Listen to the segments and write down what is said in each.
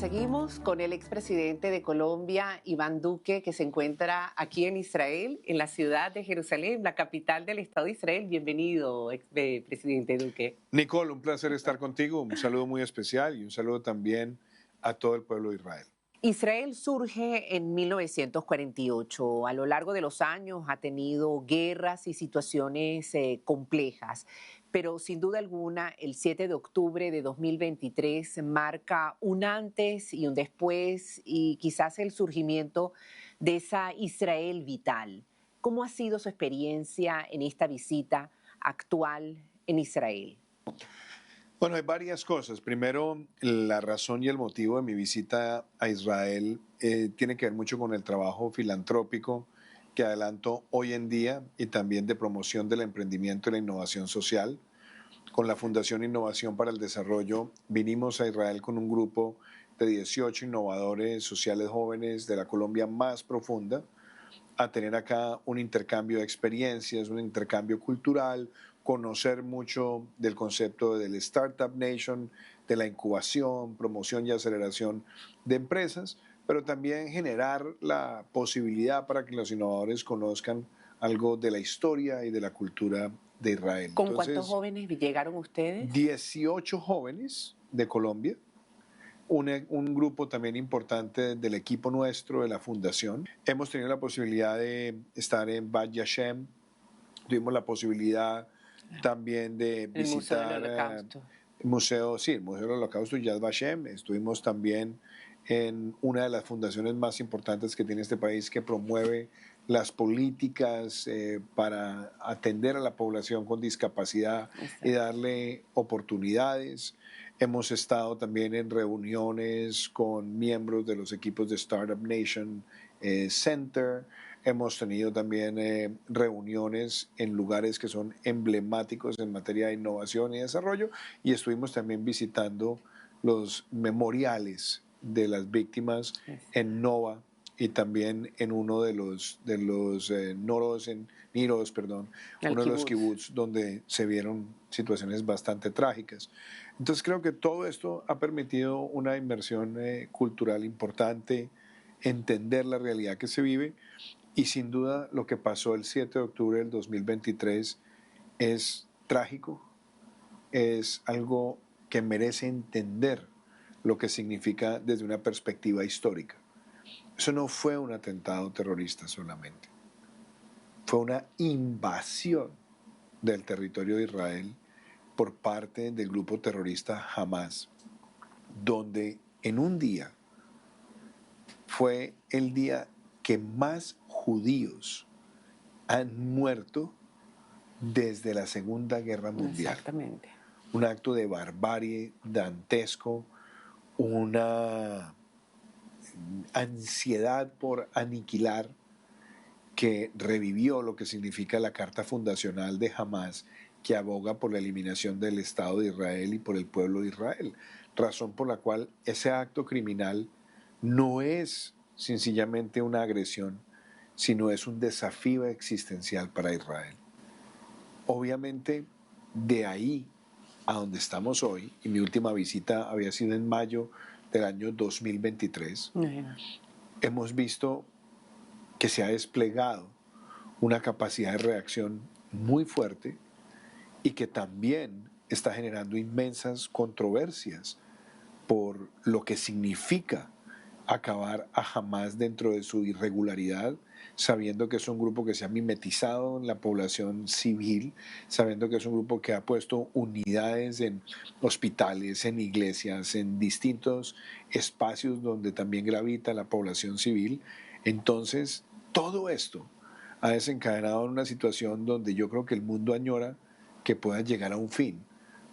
seguimos con el expresidente de Colombia, Iván Duque, que se encuentra aquí en Israel, en la ciudad de Jerusalén, la capital del Estado de Israel. Bienvenido, presidente Duque. Nicole, un placer estar contigo. Un saludo muy especial y un saludo también a todo el pueblo de Israel. Israel surge en 1948. A lo largo de los años ha tenido guerras y situaciones complejas, pero sin duda alguna el 7 de octubre de 2023 marca un antes y un después y quizás el surgimiento de esa Israel vital. ¿Cómo ha sido su experiencia en esta visita actual en Israel? Bueno, hay varias cosas. Primero, la razón y el motivo de mi visita a Israel tiene que ver mucho con el trabajo filantrópico que adelanto hoy en día y también de promoción del emprendimiento y la innovación social. Con la Fundación Innovación para el Desarrollo vinimos a Israel con un grupo de 18 innovadores sociales jóvenes de la Colombia más profunda a tener acá un intercambio de experiencias, un intercambio cultural, conocer mucho del concepto del Startup Nation, de la incubación, promoción y aceleración de empresas, pero también generar la posibilidad para que los innovadores conozcan algo de la historia y de la cultura de Israel. ¿Con cuántos jóvenes llegaron ustedes? 18 jóvenes de Colombia, un grupo también importante del equipo nuestro de la fundación. Hemos tenido la posibilidad de estar en Bat Yashem, tuvimos la posibilidad también de visitar el Museo del Holocausto, Yad Vashem. Estuvimos también en una de las fundaciones más importantes que tiene este país que promueve las políticas para atender a la población con discapacidad y darle oportunidades. Hemos estado también en reuniones con miembros de los equipos de Startup Nation Center. Hemos tenido también reuniones en lugares que son emblemáticos en materia de innovación y desarrollo, y estuvimos también visitando los memoriales de las víctimas en Nova y también en uno de los Niros, uno de los kibbutz donde se vieron situaciones bastante trágicas. Entonces creo que todo esto ha permitido una inmersión cultural importante, entender la realidad que se vive, y sin duda lo que pasó el 7 de octubre del 2023 es trágico, es algo que merece entender lo que significa desde una perspectiva histórica. Eso no fue un atentado terrorista solamente, fue una invasión del territorio de Israel por parte del grupo terrorista Hamas, donde en un día fue el día que más judíos han muerto desde la Segunda Guerra Mundial. Exactamente. Un acto de barbarie dantesco, una ansiedad por aniquilar que revivió lo que significa la Carta Fundacional de Hamas, que aboga por la eliminación del Estado de Israel y por el pueblo de Israel, razón por la cual ese acto criminal no es sencillamente una agresión, sino es un desafío existencial para Israel. Obviamente, de ahí a donde estamos hoy, y mi última visita había sido en mayo del año 2023, hemos visto que se ha desplegado una capacidad de reacción muy fuerte y que también está generando inmensas controversias por lo que significa acabar a Hamas dentro de su irregularidad, sabiendo que es un grupo que se ha mimetizado en la población civil, sabiendo que es un grupo que ha puesto unidades en hospitales, en iglesias, en distintos espacios donde también gravita la población civil. Entonces, todo esto ha desencadenado en una situación donde yo creo que el mundo añora que pueda llegar a un fin,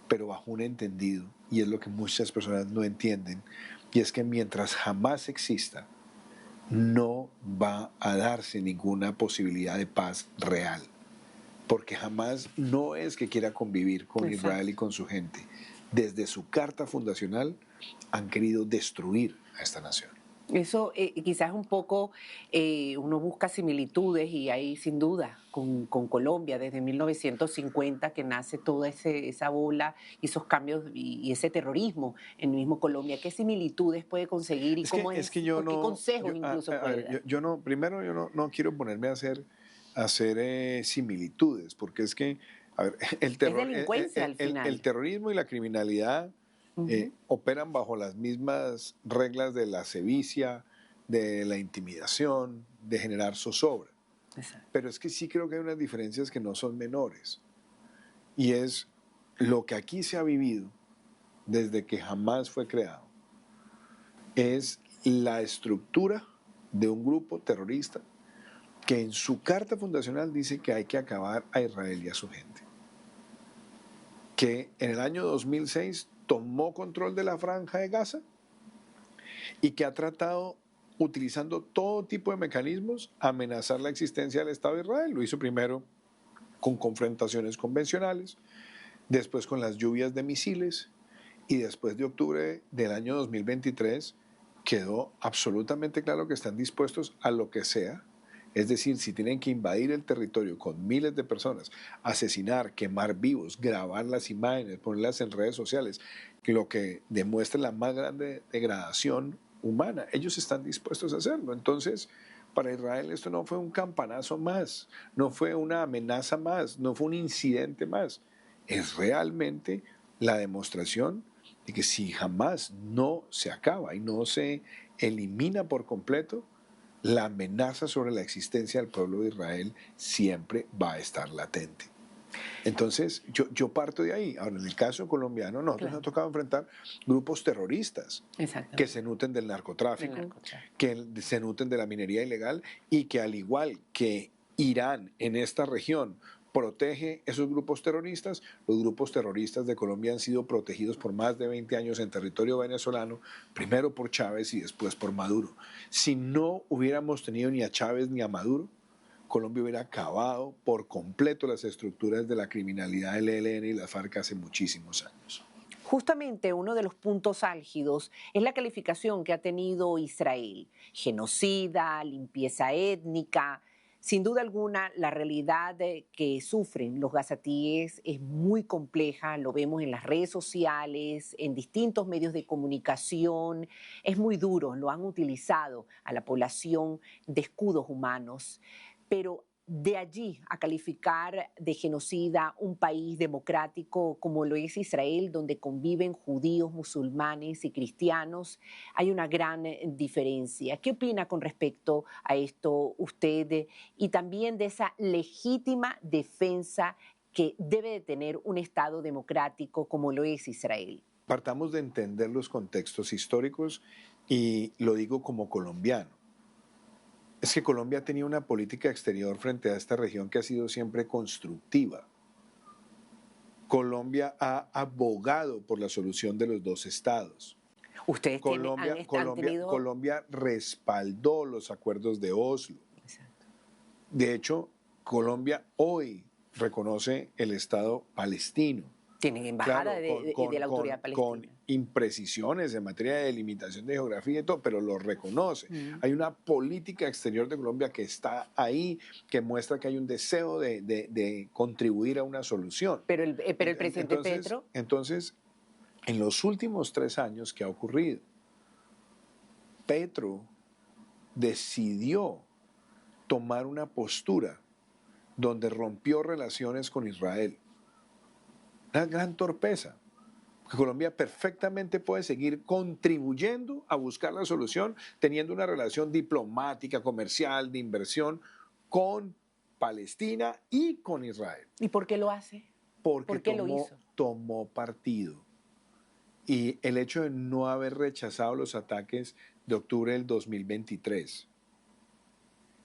pero bajo un entendido, y es lo que muchas personas no entienden, y es que mientras jamás exista, no va a darse ninguna posibilidad de paz real, porque jamás no es que quiera convivir con Israel y con su gente. Desde su carta fundacional han querido destruir a esta nación. Eso quizás un poco uno busca similitudes y hay sin duda con Colombia desde 1950 que nace toda esa bola y esos cambios y ese terrorismo en el mismo Colombia. ¿Qué similitudes puede conseguir y cómo Es que es, yo qué no, consejos incluso a puede ver, dar? yo no, primero yo no quiero ponerme a hacer similitudes, porque es que, a ver, Es delincuencia al el final. terrorismo y la criminalidad Ujú. operan bajo las mismas reglas de la sevicia, de la intimidación, de generar zozobra. Exacto. Pero es que sí creo que hay unas diferencias que no son menores. Y es lo que aquí se ha vivido desde que jamás fue creado, es la estructura de un grupo terrorista que en su carta fundacional dice que hay que acabar a Israel y a su gente. Que en el año 2006 tomó control de la franja de Gaza y que ha tratado, utilizando todo tipo de mecanismos, amenazar la existencia del Estado de Israel. Lo hizo primero con confrontaciones convencionales, después con las lluvias de misiles y después de octubre del año 2023 quedó absolutamente claro que están dispuestos a lo que sea. Es decir, si tienen que invadir el territorio con miles de personas, asesinar, quemar vivos, grabar las imágenes, ponerlas en redes sociales, lo que demuestra la más grande degradación humana, ellos están dispuestos a hacerlo. Entonces, para Israel esto no fue un campanazo más, no fue una amenaza más, no fue un incidente más. Es realmente la demostración de que si jamás no se acaba y no se elimina por completo, la amenaza sobre la existencia del pueblo de Israel siempre va a estar latente. Entonces, yo parto de ahí. Ahora, en el caso colombiano, nosotros nos ha Claro, tocado enfrentar grupos terroristas que exactamente. se nutren del Del narcotráfico, narcotráfico. que se nutren de la minería ilegal y que al igual que Irán en esta región protege esos grupos terroristas, los grupos terroristas de Colombia han sido protegidos por más de 20 años en territorio venezolano, primero por Chávez y después por Maduro. Si no hubiéramos tenido ni a Chávez ni a Maduro, Colombia hubiera acabado por completo las estructuras de la criminalidad del ELN y la FARC hace muchísimos años. Justamente uno de los puntos álgidos es la calificación que ha tenido Israel: genocida, limpieza étnica. Sin duda alguna, la realidad que sufren los gazatíes es muy compleja, lo vemos en las redes sociales, en distintos medios de comunicación, es muy duro, lo han utilizado a la población de escudos humanos, pero de allí a calificar de genocida un país democrático como lo es Israel, donde conviven judíos, musulmanes y cristianos, hay una gran diferencia. ¿Qué opina con respecto a esto usted y también de esa legítima defensa que debe de tener un Estado democrático como lo es Israel? Partamos de entender los contextos históricos y lo digo como colombiano. Es que Colombia tenía una política exterior frente a esta región que ha sido siempre constructiva. Colombia ha abogado por la solución de los dos estados. Ustedes han tenido... Colombia respaldó los acuerdos de Oslo. Exacto. De hecho, Colombia hoy reconoce el Estado palestino. Tienen embajada Claro, de la autoridad con palestina. imprecisiones en materia de delimitación de geografía y todo, pero lo reconoce. Hay una política exterior de Colombia que está ahí, que muestra que hay un deseo de contribuir a una solución. Pero el presidente Petro... Entonces, en los últimos 3 años, ¿qué ha ocurrido? Petro decidió tomar una postura donde rompió relaciones con Israel. Una gran torpeza. Que Colombia perfectamente puede seguir contribuyendo a buscar la solución, teniendo una relación diplomática, comercial, de inversión con Palestina y con Israel. ¿Y por qué lo hace? Porque ¿Por qué lo hizo? tomó partido. Y el hecho de no haber rechazado los ataques de octubre del 2023,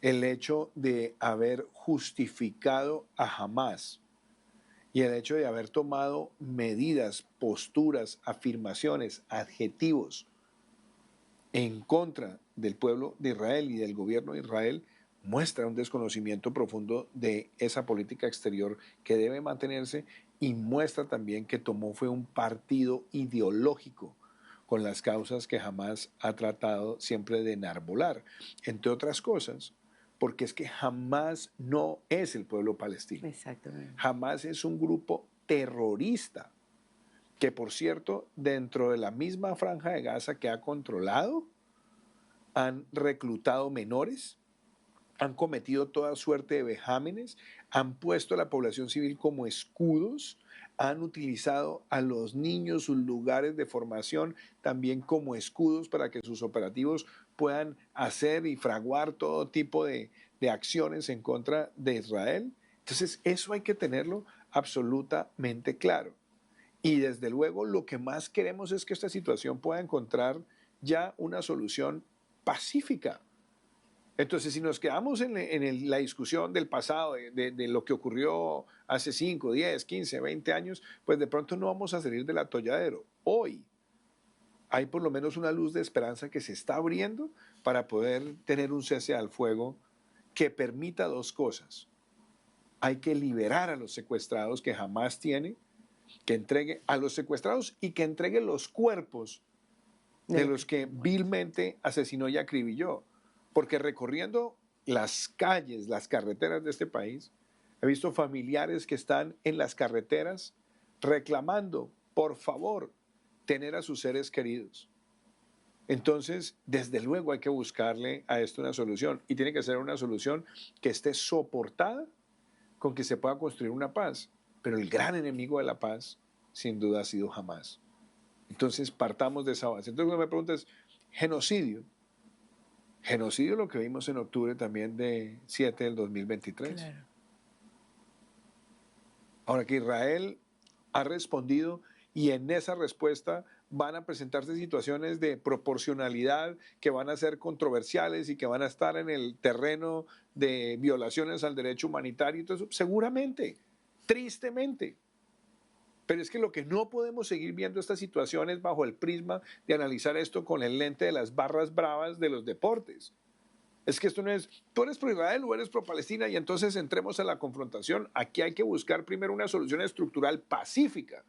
el hecho de haber justificado a Hamas y el hecho de haber tomado medidas, posturas, afirmaciones, adjetivos en contra del pueblo de Israel y del gobierno de Israel muestra un desconocimiento profundo de esa política exterior que debe mantenerse y muestra también que fue un partido ideológico con las causas que Hamás ha tratado siempre de enarbolar, entre otras cosas, porque es que Hamás no es el pueblo palestino. Exactamente. Hamás es un grupo terrorista que, por cierto, dentro de la misma franja de Gaza que ha controlado, han reclutado menores, han cometido toda suerte de vejámenes, han puesto a la población civil como escudos, han utilizado a los niños, sus lugares de formación, también como escudos para que sus operativos puedan hacer y fraguar todo tipo de acciones en contra de Israel. Entonces, eso hay que tenerlo absolutamente claro. Y desde luego, lo que más queremos es que esta situación pueda encontrar ya una solución pacífica. Entonces, si nos quedamos en la discusión del pasado, de lo que ocurrió hace 5, 10, 15, 20 años, pues de pronto no vamos a salir del atolladero. Hoy hay por lo menos una luz de esperanza que se está abriendo para poder tener un cese al fuego que permita dos cosas. Hay que liberar a los secuestrados que jamás tiene, que entregue a los secuestrados y que entregue los cuerpos de los que vilmente asesinó y acribilló. Porque recorriendo las calles, las carreteras de este país, he visto familiares que están en las carreteras reclamando, por favor, tener a sus seres queridos. Entonces, desde luego hay que buscarle a esto una solución y tiene que ser una solución que esté soportada con que se pueda construir una paz. Pero el gran enemigo de la paz, sin duda, ha sido Hamás. Entonces, partamos de esa base. Entonces, cuando me preguntas, genocidio. Genocidio lo que vimos en octubre también de 7 del 2023. Claro. Ahora que Israel ha respondido y en esa respuesta van a presentarse situaciones de proporcionalidad que van a ser controversiales y que van a estar en el terreno de violaciones al derecho humanitario. Entonces, seguramente, tristemente. Pero es que lo que no podemos seguir viendo estas situaciones bajo el prisma de analizar esto con el lente de las barras bravas de los deportes. Es que esto no es, tú eres pro Israel o eres pro Palestina y entonces entremos a la confrontación. Aquí hay que buscar primero una solución estructural pacífica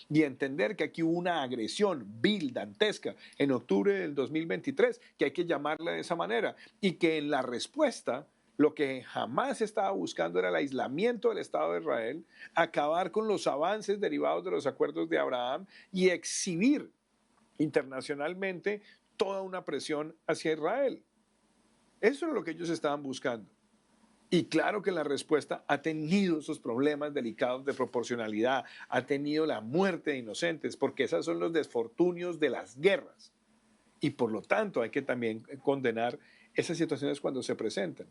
y entender que aquí hubo una agresión vil, dantesca, en octubre del 2023, que hay que llamarla de esa manera y que en la respuesta lo que jamás estaba buscando era el aislamiento del Estado de Israel, acabar con los avances derivados de los acuerdos de Abraham y exhibir internacionalmente toda una presión hacia Israel. Eso es lo que ellos estaban buscando. Y claro que la respuesta ha tenido esos problemas delicados de proporcionalidad, ha tenido la muerte de inocentes, porque esos son los desfortunios de las guerras. Y por lo tanto hay que también condenar esas situaciones cuando se presentan.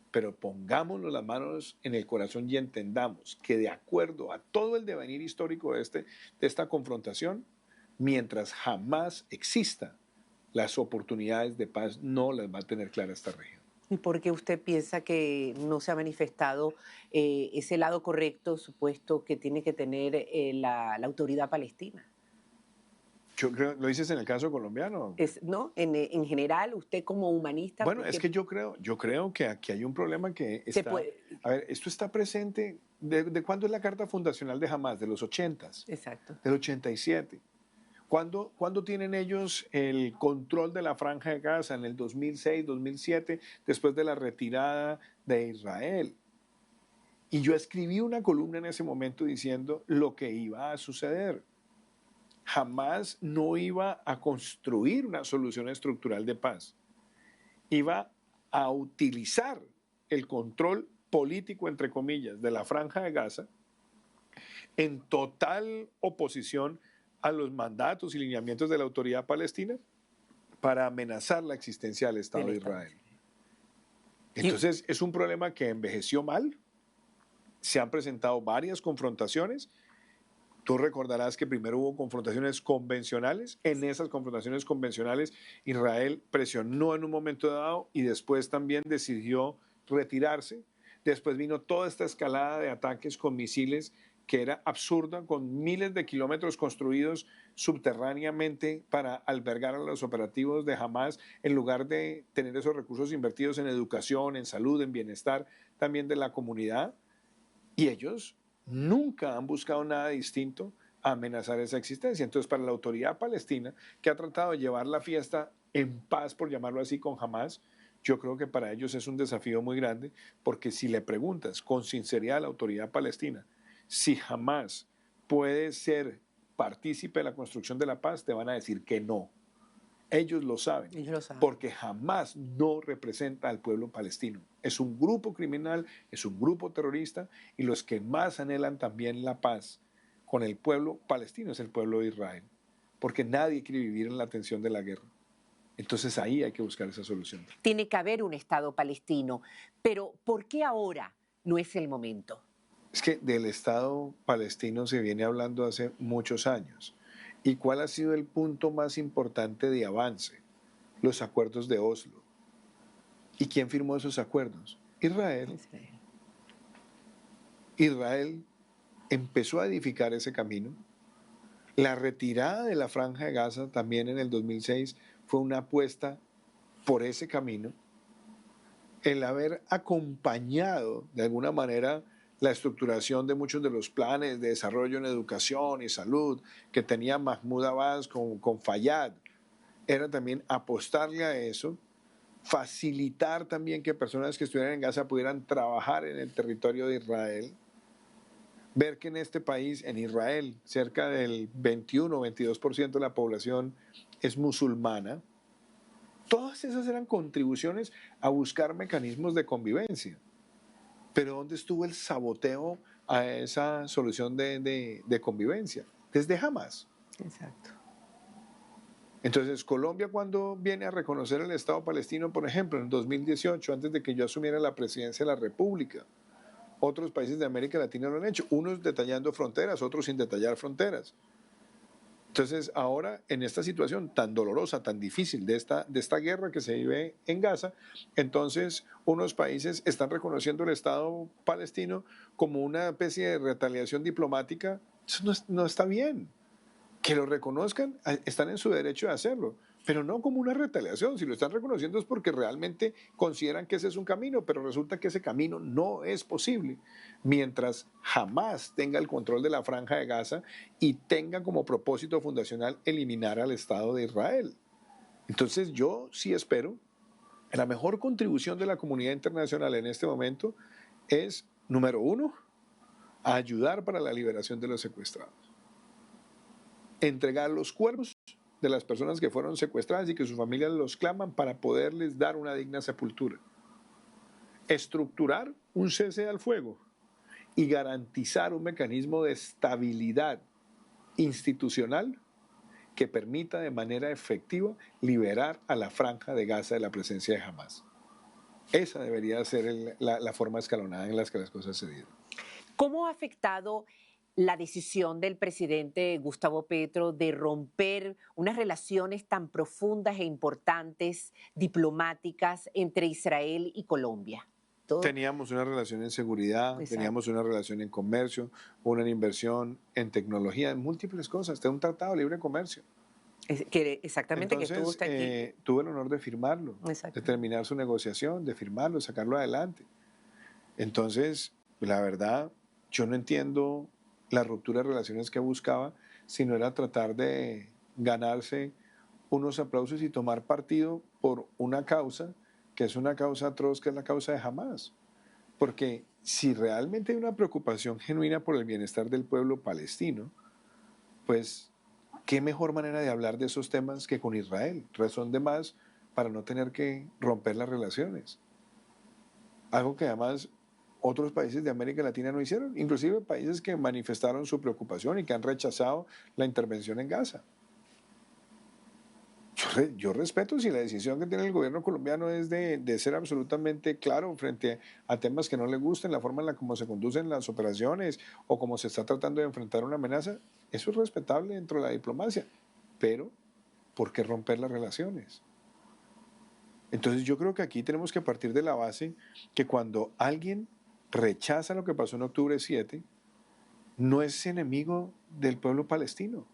Pero pongámonos las manos en el corazón y entendamos que de acuerdo a todo el devenir histórico de esta confrontación, mientras jamás exista, las oportunidades de paz no las va a tener clara esta región. ¿Y por qué usted piensa que no se ha manifestado ese lado correcto, supuesto, que tiene que tener la autoridad palestina? Yo creo, ¿lo dices en el caso colombiano? No, en general, usted como humanista. Bueno, es que yo creo que aquí hay un problema que está. A ver, esto está presente. ¿De cuándo es la Carta Fundacional de Hamás? De los 80s. Exacto. Del 87. ¿Cuándo tienen ellos el control de la Franja de Gaza? En el 2006, 2007, después de la retirada de Israel. Y yo escribí una columna en ese momento diciendo lo que iba a suceder. Jamás no iba a construir una solución estructural de paz. Iba a utilizar el control político, entre comillas, de la Franja de Gaza en total oposición a los mandatos y lineamientos de la autoridad palestina para amenazar la existencia del Estado de Israel. Entonces, es un problema que envejeció mal. Se han presentado varias confrontaciones. Tú recordarás que primero hubo confrontaciones convencionales. En esas confrontaciones convencionales, Israel presionó en un momento dado y después también decidió retirarse. Después vino toda esta escalada de ataques con misiles que era absurda, con miles de kilómetros construidos subterráneamente para albergar a los operativos de Hamás, en lugar de tener esos recursos invertidos en educación, en salud, en bienestar también de la comunidad. Y ellos nunca han buscado nada distinto amenazar esa existencia. Entonces, para la autoridad palestina, que ha tratado de llevar la fiesta en paz, por llamarlo así, con Hamas, yo creo que para ellos es un desafío muy grande, porque si le preguntas con sinceridad a la autoridad palestina si Hamas puede ser partícipe de la construcción de la paz, te van a decir que no. Ellos lo saben, porque Hamas no representa al pueblo palestino. Es un grupo criminal, es un grupo terrorista, y los que más anhelan también la paz con el pueblo palestino es el pueblo de Israel, porque nadie quiere vivir en la tensión de la guerra. Entonces ahí hay que buscar esa solución. Tiene que haber un Estado palestino, pero ¿por qué ahora no es el momento? Es que del Estado palestino se viene hablando hace muchos años. ¿Y cuál ha sido el punto más importante de avance? Los acuerdos de Oslo. ¿Y quién firmó esos acuerdos? Israel. Israel empezó a edificar ese camino. La retirada de la Franja de Gaza también en el 2006 fue una apuesta por ese camino. El haber acompañado de alguna manera la estructuración de muchos de los planes de desarrollo en educación y salud que tenía Mahmoud Abbas con Fayyad, era también apostarle a eso, facilitar también que personas que estuvieran en Gaza pudieran trabajar en el territorio de Israel, ver que en este país, en Israel, cerca del 21 o 22% de la población es musulmana. Todas esas eran contribuciones a buscar mecanismos de convivencia. Pero ¿dónde estuvo el saboteo a esa solución de convivencia? Desde Hamas. Exacto. Entonces, Colombia, cuando viene a reconocer el Estado palestino, por ejemplo, en 2018, antes de que yo asumiera la presidencia de la República, otros países de América Latina lo han hecho, unos detallando fronteras, otros sin detallar fronteras. Entonces, ahora, en esta situación tan dolorosa, tan difícil de esta guerra que se vive en Gaza, entonces unos países están reconociendo el Estado palestino como una especie de retaliación diplomática. Eso no está bien. Que lo reconozcan, están en su derecho de hacerlo, pero no como una retaliación. Si lo están reconociendo es porque realmente consideran que ese es un camino, pero resulta que ese camino no es posible mientras jamás tenga el control de la Franja de Gaza y tenga como propósito fundacional eliminar al Estado de Israel. Entonces yo sí espero, la mejor contribución de la comunidad internacional en este momento es, número uno, ayudar para la liberación de los secuestrados. Entregar los cuerpos de las personas que fueron secuestradas y que sus familias los claman para poderles dar una digna sepultura. Estructurar un cese al fuego y garantizar un mecanismo de estabilidad institucional que permita de manera efectiva liberar a la Franja de Gaza de la presencia de Hamas. Esa debería ser la forma escalonada en la que las cosas se dieron. ¿Cómo ha afectado la decisión del presidente Gustavo Petro de romper unas relaciones tan profundas e importantes, diplomáticas, entre Israel y Colombia? Teníamos una relación en seguridad, exacto, teníamos una relación en comercio, una inversión en tecnología, en múltiples cosas, un tratado de libre comercio. Exactamente. Entonces, que estuvo usted aquí. Tuve el honor de firmarlo, de terminar su negociación, de firmarlo, de sacarlo adelante. Entonces, la verdad, yo no entiendo la ruptura de relaciones que buscaba, sino era tratar de ganarse unos aplausos y tomar partido por una causa que es una causa atroz, que es la causa de Hamas. Porque si realmente hay una preocupación genuina por el bienestar del pueblo palestino, pues qué mejor manera de hablar de esos temas que con Israel. Razón de más para no tener que romper las relaciones. Algo que además otros países de América Latina no hicieron, inclusive países que manifestaron su preocupación y que han rechazado la intervención en Gaza. Yo respeto si la decisión que tiene el gobierno colombiano es de ser absolutamente claro frente a temas que no le gusten, la forma en la como se conducen las operaciones o cómo se está tratando de enfrentar una amenaza. Eso es respetable dentro de la diplomacia, pero ¿por qué romper las relaciones? Entonces yo creo que aquí tenemos que partir de la base que cuando alguien rechaza lo que pasó en octubre 7, no es enemigo del pueblo palestino.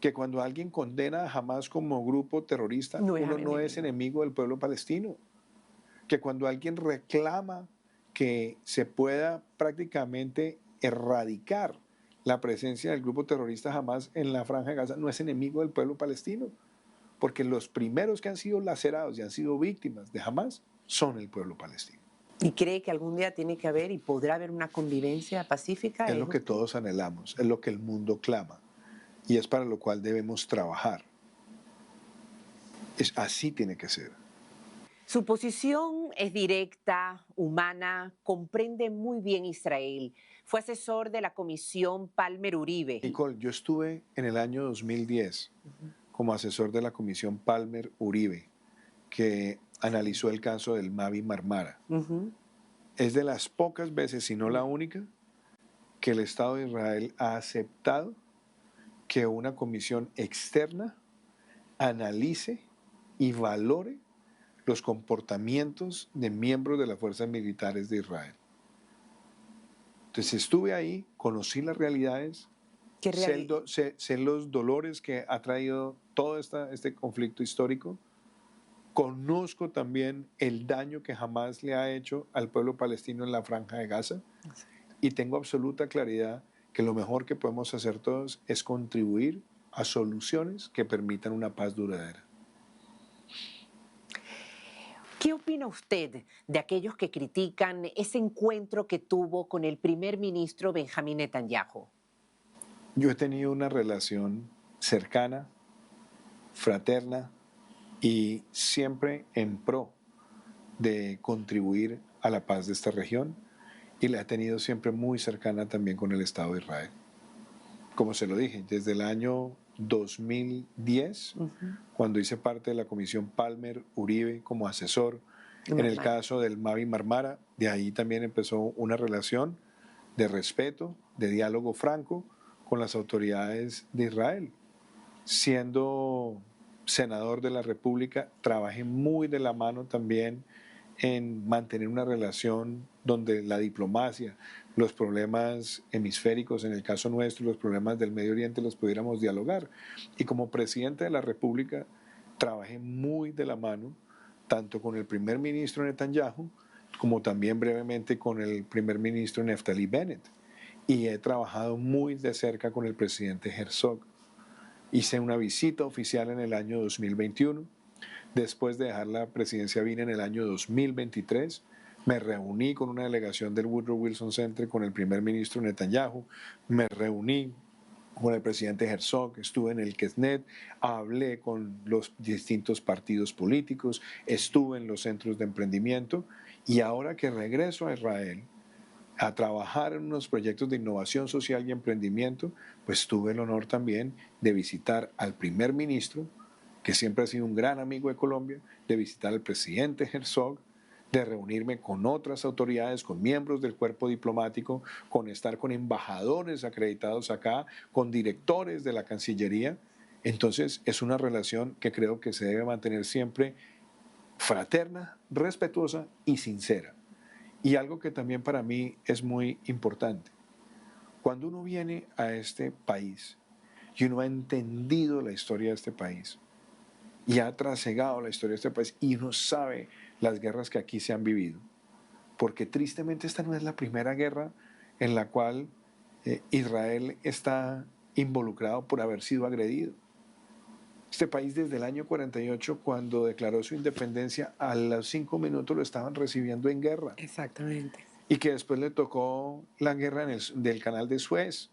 Que cuando alguien condena a Hamas como grupo terrorista, uno no es enemigo del pueblo palestino. Que cuando alguien reclama que se pueda prácticamente erradicar la presencia del grupo terrorista Hamas en la Franja de Gaza no es enemigo del pueblo palestino, porque los primeros que han sido lacerados y han sido víctimas de Hamas son el pueblo palestino. ¿Y cree que algún día tiene que haber y podrá haber una convivencia pacífica? Es lo que todos anhelamos, es lo que el mundo clama y es para lo cual debemos trabajar. Así tiene que ser. Su posición es directa, humana, comprende muy bien Israel. Fue asesor de la Comisión Palmer-Uribe. Nicole, yo estuve en el año 2010 como asesor de la Comisión Palmer-Uribe, que analizó el caso del Mavi Marmara. Es de las pocas veces, si no la única, que el Estado de Israel ha aceptado que una comisión externa analice y valore los comportamientos de miembros de las fuerzas militares de Israel. Entonces estuve ahí, conocí las realidades, sé los dolores que ha traído todo este conflicto histórico, conozco también el daño que jamás le ha hecho al pueblo palestino en la Franja de Gaza y tengo absoluta claridad que lo mejor que podemos hacer todos es contribuir a soluciones que permitan una paz duradera. ¿Qué opina usted de aquellos que critican ese encuentro que tuvo con el primer ministro Benjamín Netanyahu? Yo he tenido una relación cercana, fraterna y siempre en pro de contribuir a la paz de esta región y la he tenido siempre muy cercana también con el Estado de Israel. Como se lo dije, desde el año 2010, cuando hice parte de la Comisión Palmer-Uribe como asesor, en el caso del Mavi Marmara, de ahí también empezó una relación de respeto, de diálogo franco con las autoridades de Israel. Siendo senador de la República, trabajé muy de la mano también en mantener una relación donde la diplomacia, los problemas hemisféricos, en el caso nuestro, los problemas del Medio Oriente, los pudiéramos dialogar. Y como presidente de la República, trabajé muy de la mano, tanto con el primer ministro Netanyahu, como también brevemente con el primer ministro Naftali Bennett. Y he trabajado muy de cerca con el presidente Herzog. Hice una visita oficial en el año 2021. Después de dejar la presidencia vine en el año 2023. Me reuní con una delegación del Woodrow Wilson Center con el primer ministro Netanyahu. Me reuní con el presidente Herzog, estuve en el Knesset, hablé con los distintos partidos políticos, estuve en los centros de emprendimiento y ahora que regreso a Israel a trabajar en unos proyectos de innovación social y emprendimiento, pues tuve el honor también de visitar al primer ministro, que siempre ha sido un gran amigo de Colombia, de visitar al presidente Herzog, de reunirme con otras autoridades, con miembros del cuerpo diplomático, con estar con embajadores acreditados acá, con directores de la Cancillería. Entonces es una relación que creo que se debe mantener siempre fraterna, respetuosa y sincera. Y algo que también para mí es muy importante. Cuando uno viene a este país y uno ha entendido la historia de este país y ha trasegado la historia de este país y uno sabe las guerras que aquí se han vivido, porque tristemente esta no es la primera guerra en la cual Israel está involucrado por haber sido agredido. Este país desde el año 48, cuando declaró su independencia, a los 5 minutos lo estaban recibiendo en guerra. Exactamente. Y que después le tocó la guerra del canal de Suez,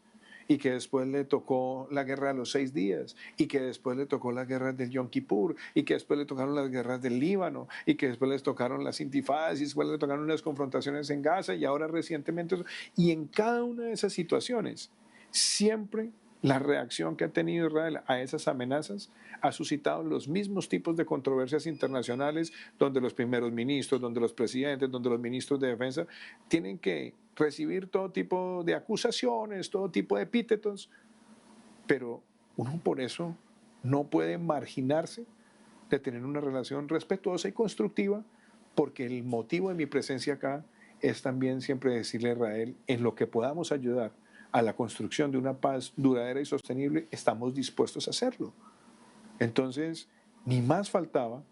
y que después le tocó la guerra de los 6 días, y que después le tocó la guerra del Yom Kippur, y que después le tocaron las guerras del Líbano, y que después les tocaron las intifadas, y después le tocaron las confrontaciones en Gaza, y ahora recientemente. Y en cada una de esas situaciones, siempre la reacción que ha tenido Israel a esas amenazas ha suscitado los mismos tipos de controversias internacionales donde los primeros ministros, donde los presidentes, donde los ministros de defensa tienen que recibir todo tipo de acusaciones, todo tipo de epítetos, pero uno por eso no puede marginarse de tener una relación respetuosa y constructiva, porque el motivo de mi presencia acá es también siempre decirle a Israel, en lo que podamos ayudar a la construcción de una paz duradera y sostenible, estamos dispuestos a hacerlo. Entonces, ni más faltaba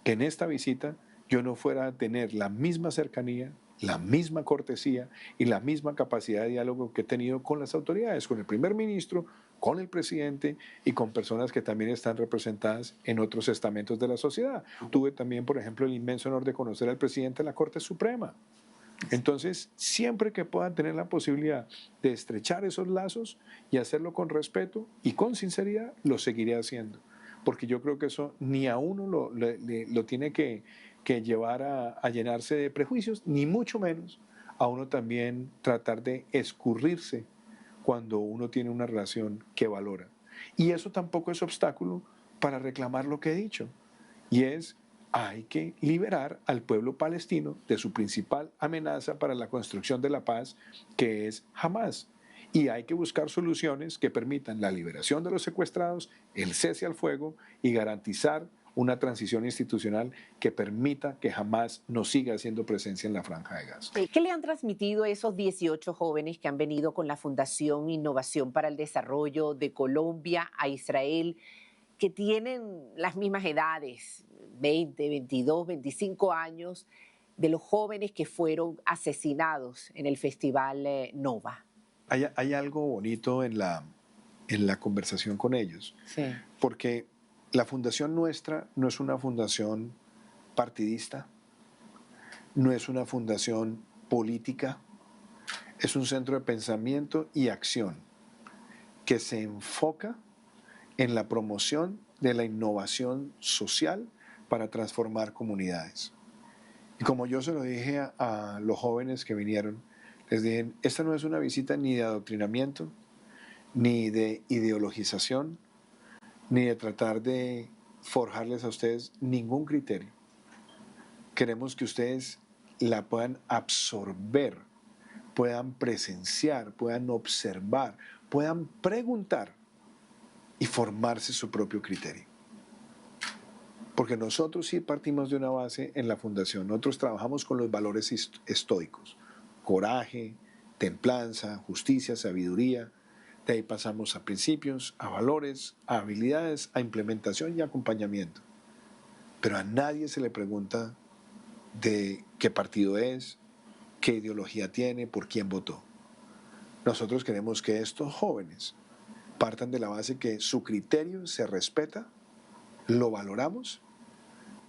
que en esta visita yo no fuera a tener la misma cercanía, la misma cortesía y la misma capacidad de diálogo que he tenido con las autoridades, con el primer ministro, con el presidente y con personas que también están representadas en otros estamentos de la sociedad. Tuve también, por ejemplo, el inmenso honor de conocer al presidente de la Corte Suprema. Entonces, siempre que puedan tener la posibilidad de estrechar esos lazos y hacerlo con respeto y con sinceridad, lo seguiré haciendo. Porque yo creo que eso ni a uno lo tiene que llevar a llenarse de prejuicios, ni mucho menos a uno también tratar de escurrirse cuando uno tiene una relación que valora. Y eso tampoco es obstáculo para reclamar lo que he dicho, y es hay que liberar al pueblo palestino de su principal amenaza para la construcción de la paz, que es Hamás. Y hay que buscar soluciones que permitan la liberación de los secuestrados, el cese al fuego y garantizar una transición institucional que permita que Hamás no siga haciendo presencia en la Franja de Gaza. ¿Qué le han transmitido esos 18 jóvenes que han venido con la Fundación Innovación para el Desarrollo de Colombia a Israel, que tienen las mismas edades, 20, 22, 25 años, de los jóvenes que fueron asesinados en el Festival Nova? Hay algo bonito en la conversación con ellos, Sí. porque la fundación nuestra no es una fundación partidista, no es una fundación política, es un centro de pensamiento y acción que se enfoca en la promoción de la innovación social para transformar comunidades. Y como yo se lo dije a los jóvenes que vinieron, les dije, esta no es una visita ni de adoctrinamiento, ni de ideologización, ni de tratar de forjarles a ustedes ningún criterio. Queremos que ustedes la puedan absorber, puedan presenciar, puedan observar, puedan preguntar y formarse su propio criterio. Porque nosotros sí partimos de una base en la fundación. Nosotros trabajamos con los valores estoicos: coraje, templanza, justicia, sabiduría. De ahí pasamos a principios, a valores, a habilidades, a implementación y acompañamiento. Pero a nadie se le pregunta de qué partido es, qué ideología tiene, por quién votó. Nosotros queremos que estos jóvenes partan de la base que su criterio se respeta, lo valoramos,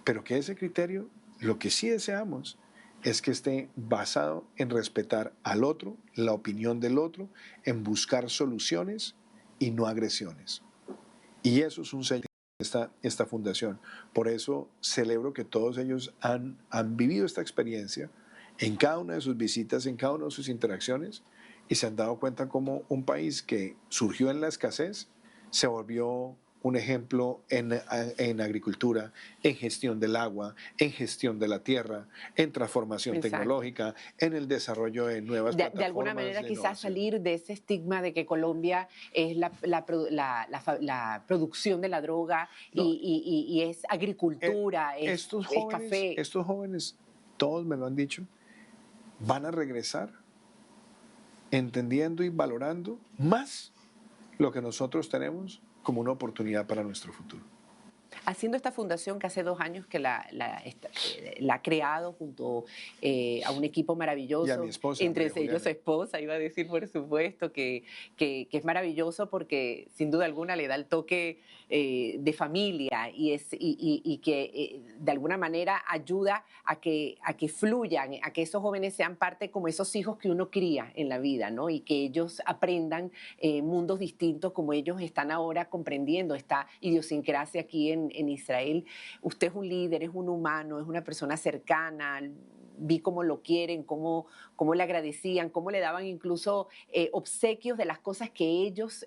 pero que ese criterio, lo que sí deseamos es que esté basado en respetar al otro, la opinión del otro, en buscar soluciones y no agresiones. Y eso es un sello de esta fundación. Por eso celebro que todos ellos han vivido esta experiencia en cada una de sus visitas, en cada una de sus interacciones, y se han dado cuenta cómo un país que surgió en la escasez se volvió un ejemplo en agricultura, en gestión del agua, en gestión de la tierra, en transformación Exacto. tecnológica, en el desarrollo de nuevas plataformas. De alguna manera, de quizás innovación. salir de ese estigma de que Colombia es la producción de la droga No, y es agricultura, es café. Estos jóvenes, todos me lo han dicho, van a regresar entendiendo y valorando más lo que nosotros tenemos como una oportunidad para nuestro futuro. Haciendo esta fundación que hace 2 años que la ha creado junto a un equipo maravilloso. Y a mi esposa, entre María ellos su Juliana. esposa, iba a decir por supuesto, que es maravilloso porque sin duda alguna le da el toque de familia y que de alguna manera ayuda a que fluyan, a que esos jóvenes sean parte como esos hijos que uno cría en la vida, ¿no? Y que ellos aprendan mundos distintos como ellos están ahora comprendiendo esta idiosincrasia aquí en Israel. Usted es un líder, es un humano, es una persona cercana. Vi cómo lo quieren, cómo le agradecían, cómo le daban incluso obsequios de las cosas que ellos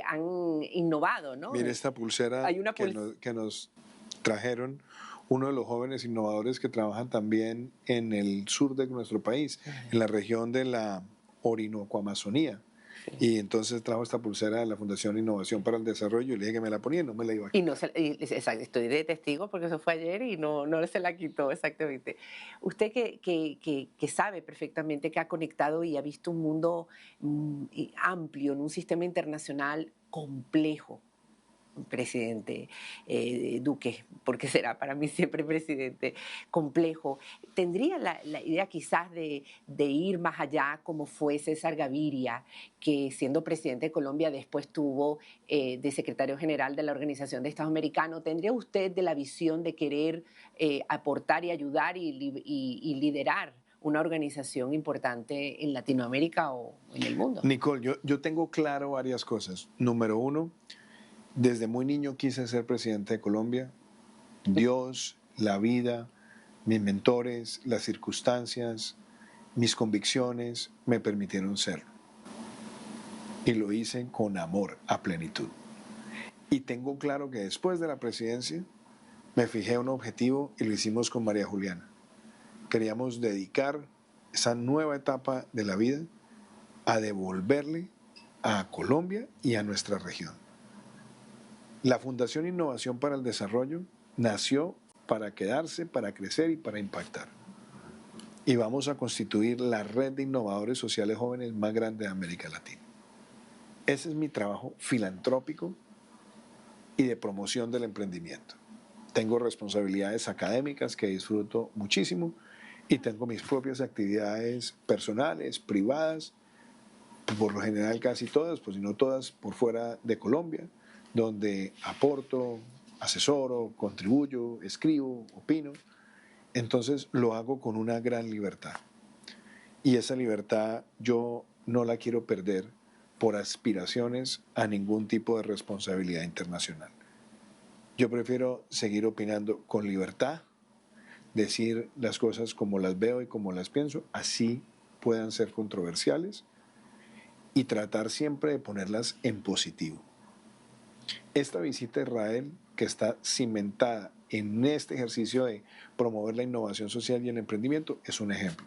han innovado, ¿no? Mire esta pulsera Hay una que nos trajeron uno de los jóvenes innovadores que trabajan también en el sur de nuestro país, en la región de la Orinoco-Amazonía. Y entonces trajo esta pulsera de la Fundación Innovación para el Desarrollo y le dije que me la ponía y no me la iba a quitar. Y no estoy de testigo porque eso fue ayer y no se la quitó exactamente. Usted que sabe perfectamente que ha conectado y ha visto un mundo amplio en un sistema internacional complejo. presidente Duque, porque será para mí siempre presidente complejo. ¿Tendría la idea quizás de ir más allá como fue César Gaviria, que siendo presidente de Colombia después tuvo de secretario general de la Organización de Estados Americanos? ¿Tendría usted de la visión de querer aportar y ayudar y liderar una organización importante en Latinoamérica o en el mundo? Nicole, yo tengo claro varias cosas. Número uno, desde muy niño quise ser presidente de Colombia. Dios, la vida, mis mentores, las circunstancias, mis convicciones me permitieron serlo. Y lo hice con amor a plenitud. Y tengo claro que después de la presidencia me fijé un objetivo y lo hicimos con María Juliana. Queríamos dedicar esa nueva etapa de la vida a devolverle a Colombia y a nuestra región. La Fundación Innovación para el Desarrollo nació para quedarse, para crecer y para impactar. Y vamos a constituir la red de innovadores sociales jóvenes más grande de América Latina. Ese es mi trabajo filantrópico y de promoción del emprendimiento. Tengo responsabilidades académicas que disfruto muchísimo y tengo mis propias actividades personales, privadas, por lo general casi todas, pues si no todas, por fuera de Colombia, donde aporto, asesoro, contribuyo, escribo, opino. Entonces lo hago con una gran libertad. Y esa libertad yo no la quiero perder por aspiraciones a ningún tipo de responsabilidad internacional. Yo prefiero seguir opinando con libertad, decir las cosas como las veo y como las pienso, así puedan ser controversiales, y tratar siempre de ponerlas en positivo. Esta visita a Israel, que está cimentada en este ejercicio de promover la innovación social y el emprendimiento, es un ejemplo.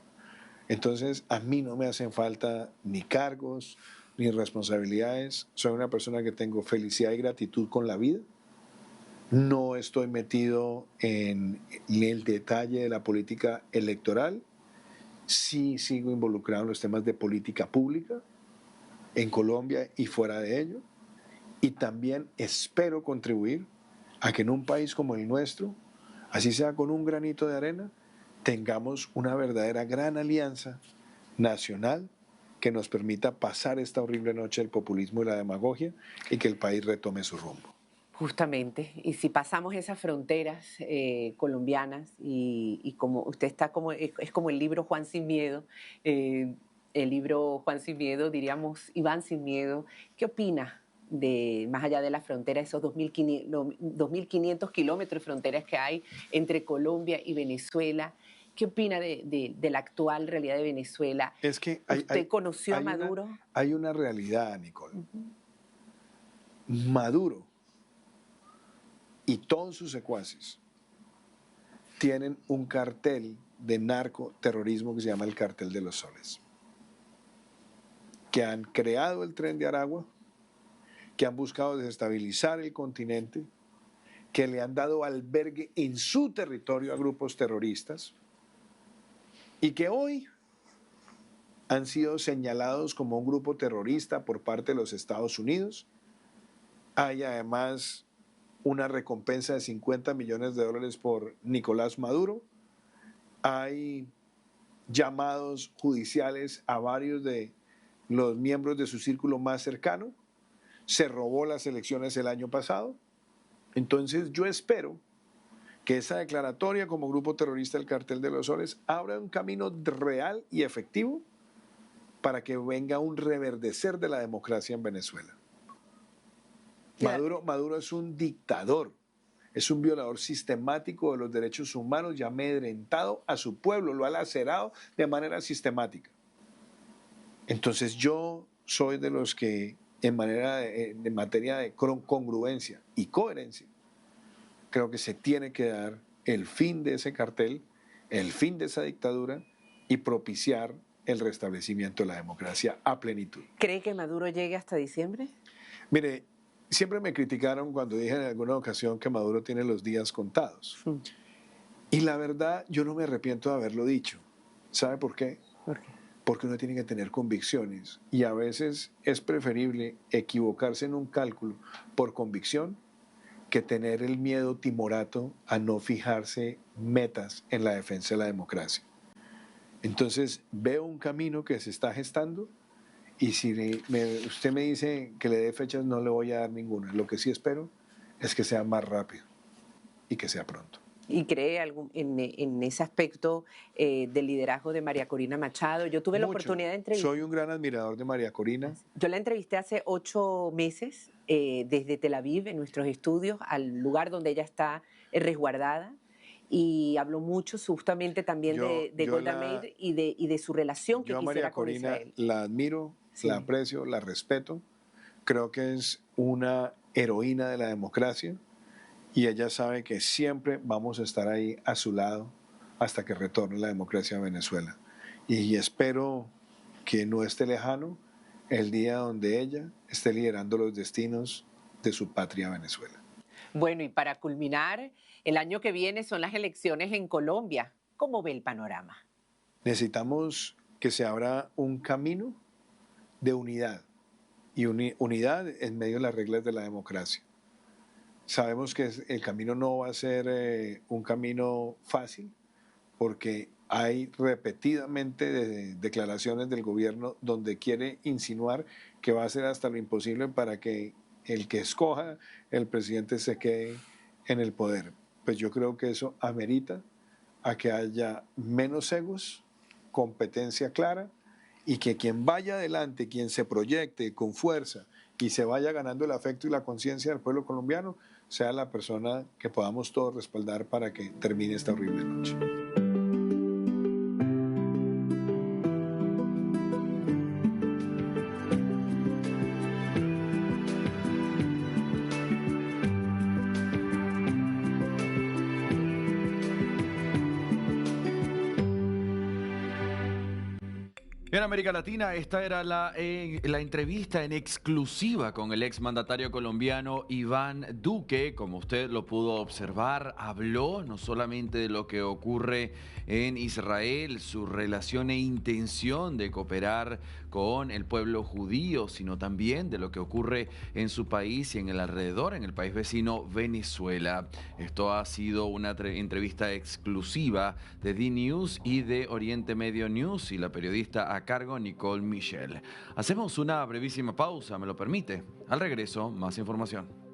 Entonces, a mí no me hacen falta ni cargos, ni responsabilidades. Soy una persona que tengo felicidad y gratitud con la vida. No estoy metido en el detalle de la política electoral. Sí sigo involucrado en los temas de política pública en Colombia y fuera de ello. Y también espero contribuir a que en un país como el nuestro, así sea con un granito de arena, tengamos una verdadera gran alianza nacional que nos permita pasar esta horrible noche del populismo y la demagogia y que el país retome su rumbo. Justamente, y si pasamos esas fronteras colombianas y como usted está como, es como el libro Juan Sin Miedo, el libro Juan Sin Miedo, diríamos Iván Sin Miedo, ¿qué opina de más allá de la frontera, esos 2.500 kilómetros de fronteras que hay entre Colombia y Venezuela? ¿Qué opina de la actual realidad de Venezuela? Es que ¿Usted conoció a Maduro? Hay una realidad, Nicole. Maduro y todos sus secuaces tienen un cartel de narcoterrorismo que se llama el Cartel de los Soles, que han creado el Tren de Aragua, que han buscado desestabilizar el continente, que le han dado albergue en su territorio a grupos terroristas y que hoy han sido señalados como un grupo terrorista por parte de los Estados Unidos. Hay además una recompensa de $50 millones por Nicolás Maduro. Hay llamados judiciales a varios de los miembros de su círculo más cercano. Se robó las elecciones el año pasado. Entonces yo espero que esa declaratoria como grupo terrorista del Cartel de los Soles abra un camino real y efectivo para que venga un reverdecer de la democracia en Venezuela. Maduro es un dictador, es un violador sistemático de los derechos humanos y ha amedrentado a su pueblo, lo ha lacerado de manera sistemática. Entonces yo soy de los que en materia de congruencia y coherencia, creo que se tiene que dar el fin de ese cartel, el fin de esa dictadura y propiciar el restablecimiento de la democracia a plenitud. ¿Cree que Maduro llegue hasta diciembre? Mire, siempre me criticaron cuando dije en alguna ocasión que Maduro tiene los días contados. Y la verdad, yo no me arrepiento de haberlo dicho. ¿Sabe por qué? ¿Por qué? Porque uno tiene que tener convicciones y a veces es preferible equivocarse en un cálculo por convicción que tener el miedo timorato a no fijarse metas en la defensa de la democracia. Entonces veo un camino que se está gestando y si usted me dice que le dé fechas, no le voy a dar ninguna. Lo que sí espero es que sea más rápido y que sea pronto. ¿Y cree en ese aspecto del liderazgo de María Corina Machado? Yo tuve la oportunidad de entrevistar. Soy un gran admirador de María Corina. Yo la entrevisté hace 8 meses desde Tel Aviv, en nuestros estudios, al lugar donde ella está resguardada. Y habló mucho justamente también de Golda Meir y de su relación que quisiera con Israel. Yo a María Corina la admiro, la aprecio, la respeto. Creo que es una heroína de la democracia y ella sabe que siempre vamos a estar ahí a su lado hasta que retorne la democracia a Venezuela. Y espero que no esté lejano el día donde ella esté liderando los destinos de su patria Venezuela. Bueno, y para culminar, el año que viene son las elecciones en Colombia. ¿Cómo ve el panorama? Necesitamos que se abra un camino de unidad y unidad en medio de las reglas de la democracia. Sabemos que el camino no va a ser un camino fácil porque hay repetidamente declaraciones del gobierno donde quiere insinuar que va a hacer hasta lo imposible para que el que escoja el presidente se quede en el poder. Pues yo creo que eso amerita a que haya menos egos, competencia clara y que quien vaya adelante, quien se proyecte con fuerza y se vaya ganando el afecto y la conciencia del pueblo colombiano, sea la persona que podamos todos respaldar para que termine esta horrible noche. En América Latina, esta era la entrevista en exclusiva con el exmandatario colombiano Iván Duque. Como usted lo pudo observar, habló no solamente de lo que ocurre en Israel, su relación e intención de cooperar con el pueblo judío, sino también de lo que ocurre en su país y en el alrededor, en el país vecino Venezuela. Esto ha sido una entrevista exclusiva de D-News y de Oriente Medio News y la periodista a cargo Nicole Michel. Hacemos una brevísima pausa, ¿me lo permite? Al regreso, más información.